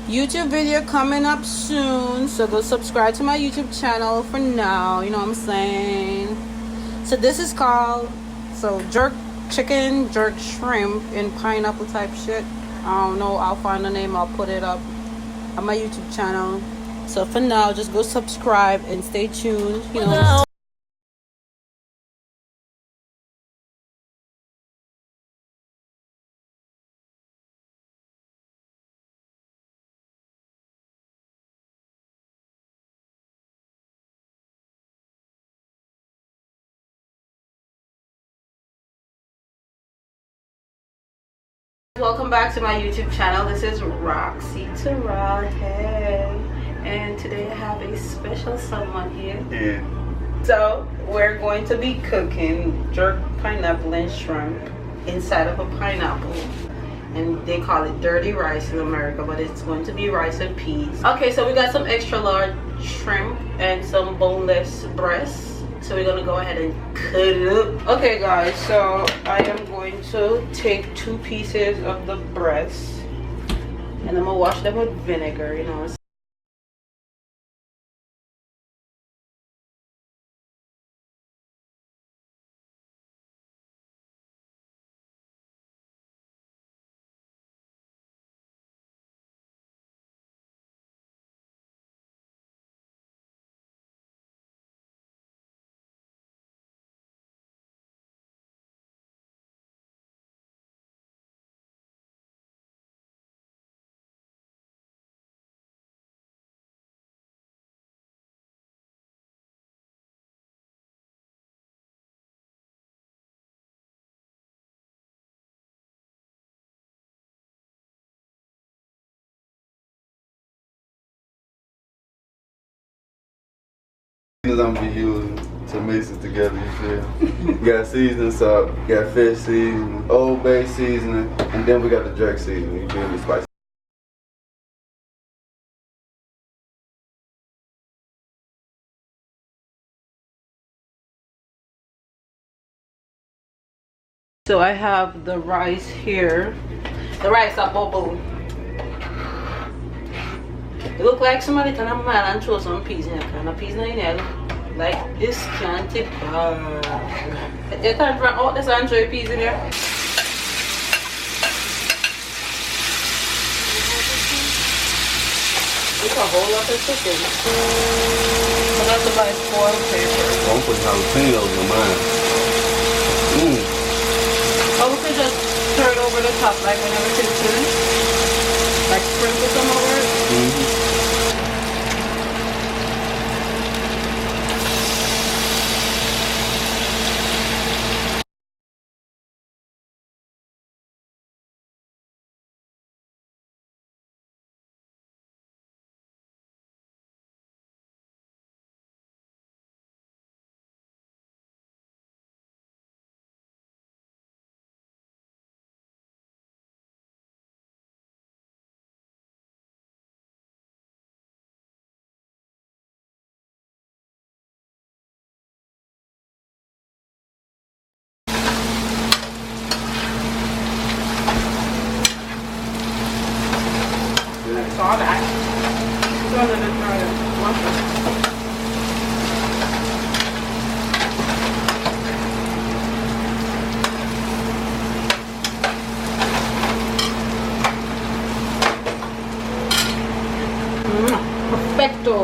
YouTube video coming up soon, so go subscribe to my YouTube channel for now, you know what I'm saying. So this is called jerk chicken, jerk shrimp in pineapple type shit. I don't know, I'll find the name, I'll put it up on my YouTube channel. So for now, just go subscribe and stay tuned, you know. Welcome back to my YouTube channel. This is Roxy Tyrell. Hey, and today I have a special someone here. Yeah. So we're going to be cooking jerk pineapple and shrimp inside of a pineapple, and they call it dirty rice in America, but it's going to be rice and peas. Okay, so we got some extra large shrimp and some boneless breasts. So we're gonna go ahead and cut it up. Okay guys, so I am going to take 2 pieces of the breast and I'm gonna wash them with vinegar, you know. I'm gonna be using to mix it together, you feel? Got seasoning salt, got fish seasoning, Old Bay seasoning, and then we got the jerk seasoning, you feel me? Spicy. So I have the rice here. The rice are bubble. It look like somebody turn a man and throw some peas in there. Kind of peas in there. Like this can't tip. You can't run out this and throw peas in there. It's a whole lot of chicken. So that's about spoiled paper. I'm putting jalapenos in mine. Or we could just turn over the top like when everything's finished. Like sprinkle some over it. Saw that. So I'm gonna try to wash it. Perfecto.